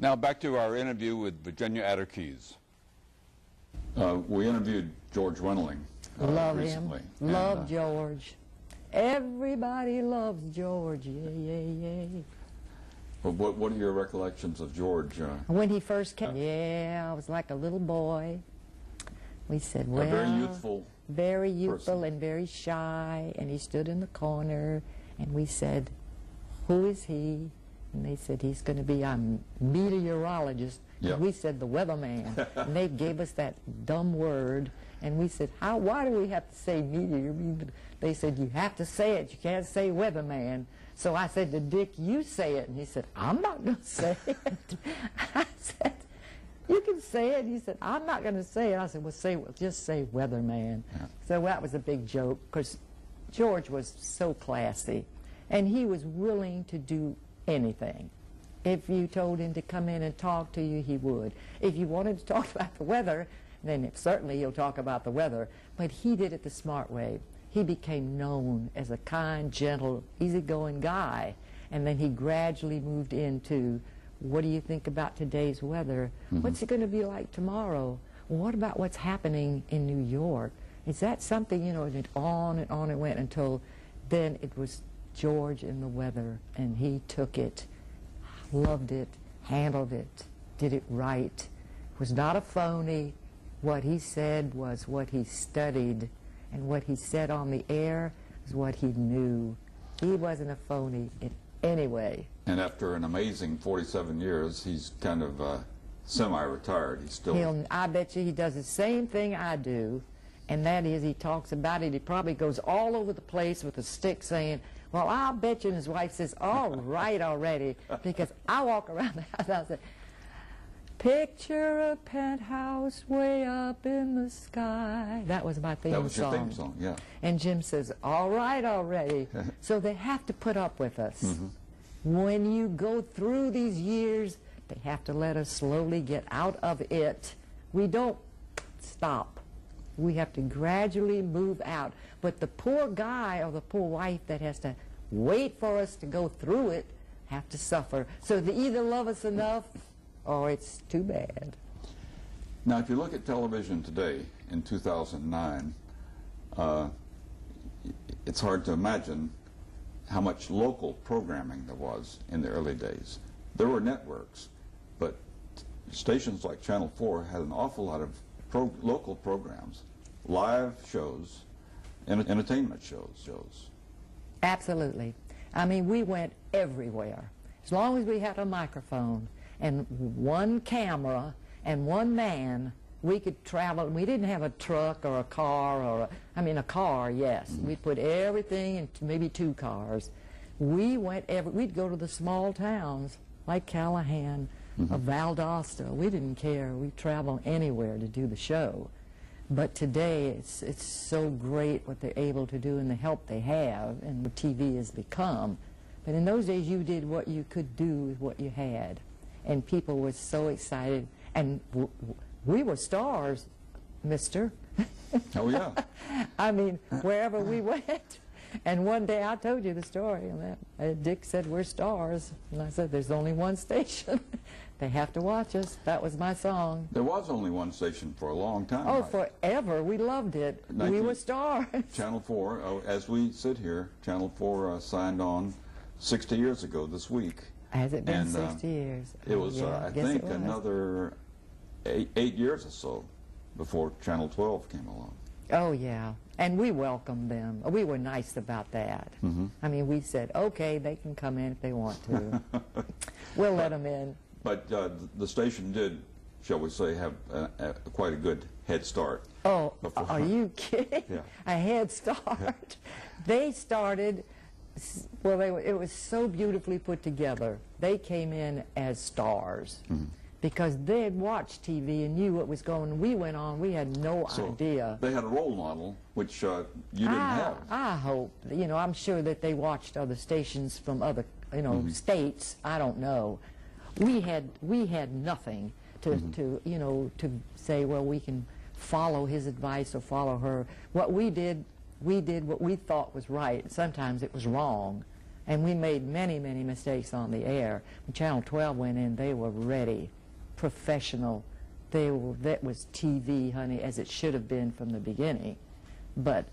Now back to our interview with Virginia Adder Keys. We interviewed George Wendling Love recently. him. Love George. Everybody loves George. Yay, yay, yay. But what are your recollections of George? When he first came, yeah, I was like a little boy. We said, well, a very youthful person. And very shy, and he stood in the corner, and we said, who is he? And they said, he's going to be a meteorologist. Yep. We said, the weatherman. And they gave us that dumb word, and we said, why do we have to say meteor? They said, you have to say it. You can't say weatherman. So I said to Dick, you say it. And he said, I'm not going to say it. I said, you can say it. He said, I'm not going to say it. I said, well, just say weatherman. Yeah. So that was a big joke, because George was so classy, and he was willing to do anything. If you told him to come in and talk to you, he would. If you wanted to talk about the weather, then certainly he'll talk about the weather. But he did it the smart way. He became known as a kind, gentle, easygoing guy. And then he gradually moved into, what do you think about today's weather? Mm-hmm. What's it going to be like tomorrow? Well, what about what's happening in New York? Is that something, you know, and on it went until then it was George and the weather. And he took it, loved it, handled it, did it right. Was not a phony. What he said was what he studied, and what he said on the air is what he knew. He wasn't a phony in any way. And after an amazing 47 years, he's kind of semi-retired. He's still... I bet you he does the same thing I do, and that is he talks about it. He probably goes all over the place with a stick saying, well, I'll bet you, and his wife says, all right already, because I walk around the house and I say, picture a penthouse way up in the sky. That was my theme song. That was your theme song, yeah. And Jim says, all right already. So they have to put up with us. Mm-hmm. When you go through these years, they have to let us slowly get out of it. We don't stop. We have to gradually move out. But the poor guy or the poor wife that has to wait for us to go through it have to suffer. So they either love us enough or it's too bad. Now, if you look at television today, in 2009, it's hard to imagine how much local programming there was in the early days. There were networks, but stations like Channel 4 had an awful lot of local programs, live shows, and entertainment shows. Absolutely. I mean, we went everywhere. As long as we had a microphone and one camera and one man, we could travel. We didn't have a truck or a car or a car, yes. Mm-hmm. We'd put everything in maybe 2 cars. We went we'd go to the small towns like Callahan, mm-hmm. or Valdosta. We didn't care. We traveled anywhere to do the show. But today it's so great what they're able to do and the help they have and what TV has become. But in those days you did what you could do with what you had. And people were so excited. And we were stars, mister. Oh, yeah. I mean, wherever we went. And one day I told you the story. And Dick said, we're stars. And I said, there's only one station. They have to watch us. That was my song. There was only one station for a long time. Oh, right? Forever. We loved it. We were stars. Channel 4, as we sit here, Channel 4 signed on 60 years ago this week. Has it been 60 years? It was, yeah, I think, another 8 years or so before Channel 12 came along. Oh, yeah. And we welcomed them. We were nice about that. Mm-hmm. I mean, we said, okay, they can come in if they want to. We'll let them in. But the station did, shall we say, have quite a good head start. Oh, are you kidding? Yeah. A head start. Yeah. They started, well, it was so beautifully put together. They came in as stars. Mm-hmm. Because they had watched TV and knew what was going on. We went on, we had no idea. They had a role model, which you didn't have. I hope. You know, I'm sure that they watched other stations from other, mm-hmm. states. I don't know. We had nothing to, mm-hmm. to say, well, we can follow his advice or follow her. What we did what we thought was right. Sometimes it was wrong. And we made many, many mistakes on the air. When Channel 12 went in, they were ready, professional. That was TV, honey, as it should have been from the beginning. But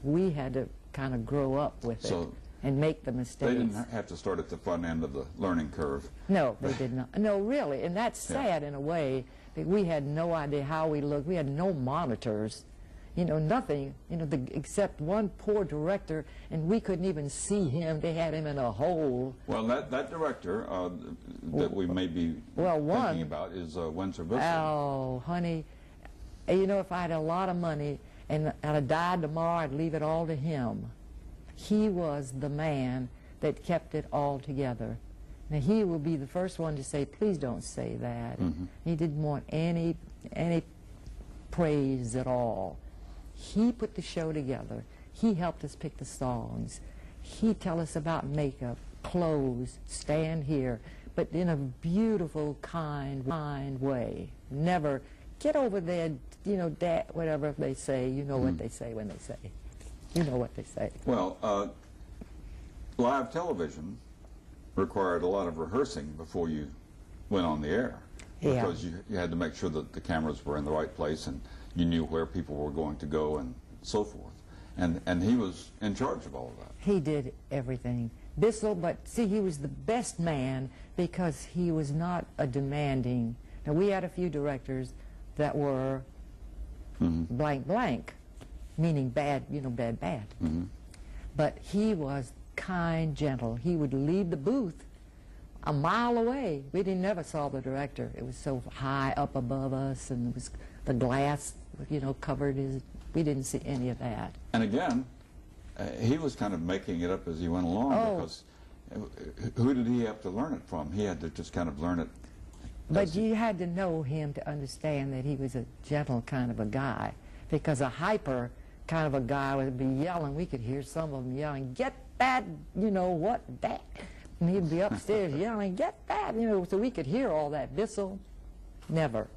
we had to kind of grow up with it and make the mistakes. They didn't have to start at the front end of the learning curve. No, they did not. No, really, and that's sad in a way. That we had no idea how we looked. We had no monitors, you know, nothing, you know, except one poor director, and we couldn't even see him. They had him in a hole. Well, that director that we may be thinking about is Windsor Bissell. Oh, honey, you know, if I had a lot of money and I died tomorrow, I'd leave it all to him. He was the man that kept it all together. Now, he will be the first one to say, please don't say that. He didn't want any praise at all. He put the show together. He helped us pick the songs. He'd tell us about makeup, clothes, stand here, but in a beautiful, kind way. Never, get over there, you know, whatever they say, you know what they say when they say. You know what they say. Well, live television required a lot of rehearsing before you went on the air. Because you had to make sure that the cameras were in the right place and you knew where people were going to go and so forth. And he was in charge of all of that. He did everything. Bissell, but see, he was the best man because he was not a demanding. Now, we had a few directors that were blank, blank, meaning bad, you know, bad. But he was kind, gentle. He would leave the booth a mile away. We never saw the director. It was so high up above us, and it was the glass, you know, covered his. We didn't see any of that. And again, he was kind of making it up as he went along because who did he have to learn it from? He had to just kind of learn it. But you had to know him to understand that he was a gentle kind of a guy, because a hyper kind of a guy would be yelling. We could hear some of them yelling, get that, you know, what, that. And he'd be upstairs yelling, get that, you know, so we could hear all that. Bissell, never.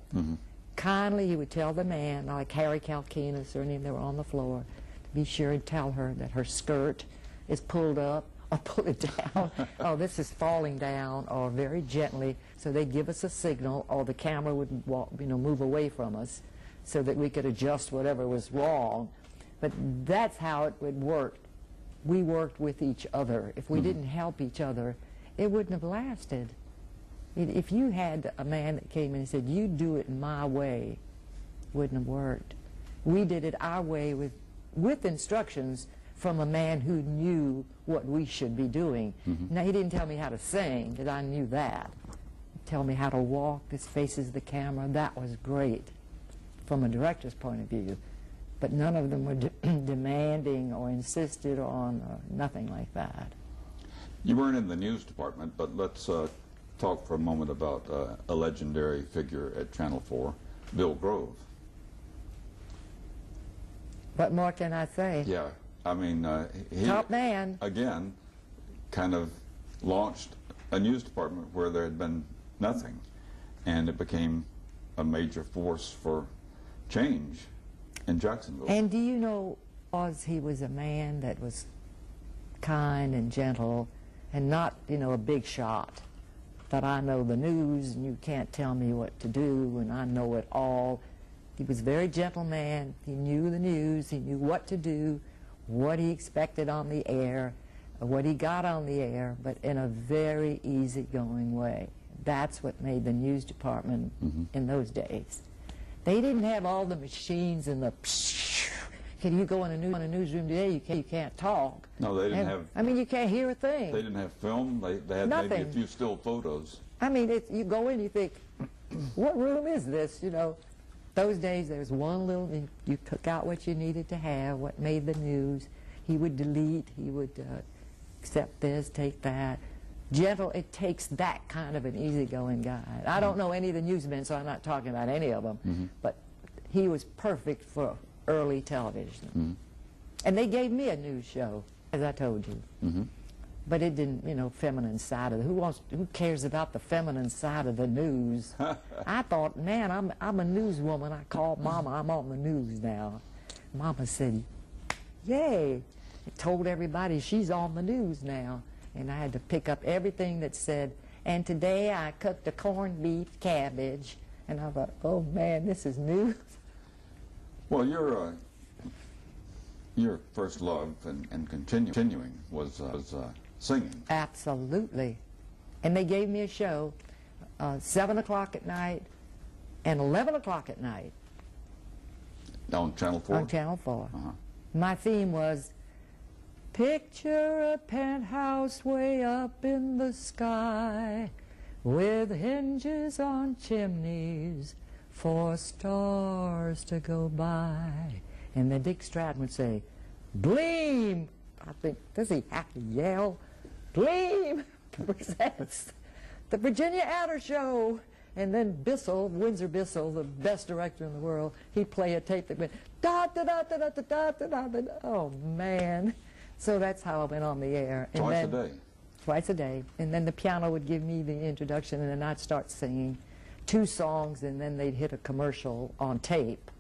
Kindly, he would tell the man, like Harry Kalkinas or any of them that were on the floor, to be sure and tell her that her skirt is pulled up or pull it down. Oh, this is falling down, or very gently. So they'd give us a signal, or the camera would walk, you know, move away from us so that we could adjust whatever was wrong. But that's how it would work. We worked with each other. If we didn't help each other, it wouldn't have lasted. If you had a man that came in and said, you do it my way, it wouldn't have worked. We did it our way with instructions from a man who knew what we should be doing. Now, he didn't tell me how to sing, because I knew that. Tell me how to walk, this faces the camera. That was great from a director's point of view. But none of them were demanding or insisted on nothing like that. You weren't in the news department, but let's talk for a moment about a legendary figure at Channel 4, Bill Grove. What more can I say? Yeah, I mean, he, top man. Again, kind of launched a news department where there had been nothing, and it became a major force for change in Jacksonville. And do you know, because he was a man that was kind and gentle and not, you know, a big shot, that I know the news and you can't tell me what to do and I know it all. He was a very gentle man. He knew the news. He knew what to do, what he expected on the air, what he got on the air, but in a very easygoing way. That's what made the news department in those days. They didn't have all the machines and the can you go in a newsroom today, you can't talk. No, they didn't have... I mean, you can't hear a thing. They didn't have film. They had nothing. Maybe a few still photos. I mean, you go in, you think, what room is this, you know? Those days, there was one little, you took out what you needed to have, what made the news. He would delete, he would accept this, take that. Gentle, it takes that kind of an easygoing guy. I don't know any of the newsmen, so I'm not talking about any of them, but he was perfect for early television. And they gave me a news show, as I told you. But it didn't, you know, feminine side of it. Who cares about the feminine side of the news? I thought, man, I'm a newswoman. I called Mama, I'm on the news now. Mama said, yay. It told everybody she's on the news now. and I had to pick up everything that said, and today I cooked a corned beef cabbage. And I thought, oh man, this is new. Well, your first love and continuing was singing. Absolutely. And they gave me a show 7 o'clock at night and 11 o'clock at night. On Channel 4? On Channel 4. Uh-huh. My theme was, picture a penthouse way up in the sky with hinges on chimneys for stars to go by. And then Dick Stratton would say, Gleam! I think, does he have to yell? Gleam presents the Virginia Adder Show. And then Bissell, Windsor Bissell, the best director in the world, he'd play a tape that went, da da da da da da da da da. Oh, man. So that's how I went on the air. And Twice a day? Twice a day. And then the piano would give me the introduction, and then I'd start singing 2 songs, and then they'd hit a commercial on tape.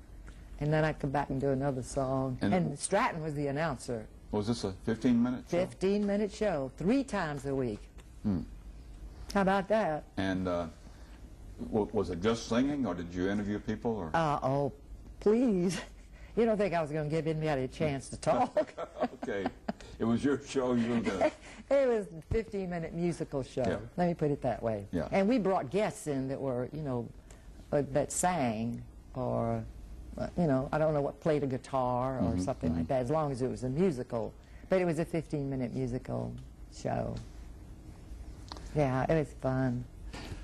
And then I'd come back and do another song. And Stratton was the announcer. Was this a 15-minute show? 15-minute show, 3 times a week. How about that? And was it just singing, or did you interview people? Or? Oh, please. You don't think I was going to give anybody a chance to talk? Okay. It was your show. You were gonna... It was a 15-minute musical show. Yeah. Let me put it that way. Yeah. And we brought guests in that were, you know, that sang or, you know, I don't know what, played a guitar or something like that, as long as it was a musical. But it was a 15-minute musical show. Yeah, it was fun.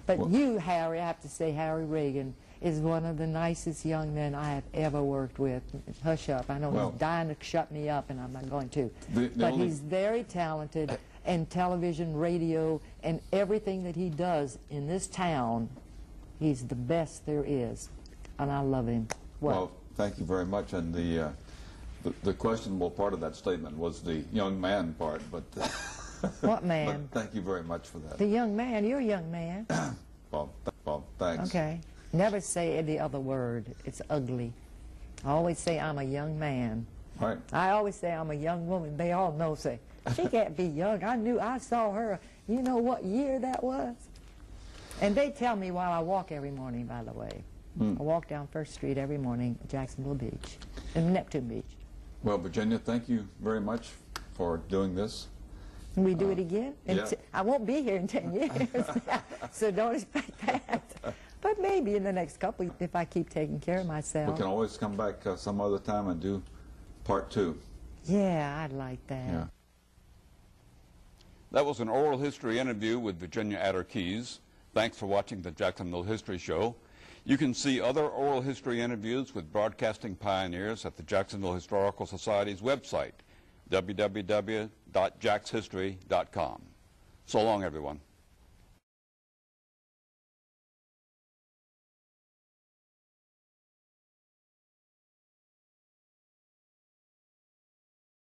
But well, you, Harry, I have to say, Harry Reagan is one of the nicest young men I have ever worked with. Hush up. I know he's dying to shut me up, and I'm not going to. But he's very talented, and television, radio, and everything that he does in this town, he's the best there is, and I love him. Well, thank you very much. And the questionable part of that statement was the young man part, but... What man? But thank you very much for that. The young man. You're a young man. Well, thanks. Okay. Never say the other word. It's ugly. I always say I'm a young man. Right. I always say I'm a young woman. They all know, say, she can't be young. I saw her. You know what year that was? And they tell me while I walk every morning, by the way. I walk down First Street every morning at Jacksonville Beach, in Neptune Beach. Well, Virginia, thank you very much for doing this. Can we do it again? Yeah. I won't be here in 10 years, so don't expect that. But maybe in the next couple, if I keep taking care of myself. We can always come back some other time and do part 2. Yeah, I'd like that. Yeah. That was an oral history interview with Virginia Adder Keyes. Thanks for watching the Jacksonville History Show. You can see other oral history interviews with broadcasting pioneers at the Jacksonville Historical Society's website, www.jackshistory.com. So long, everyone.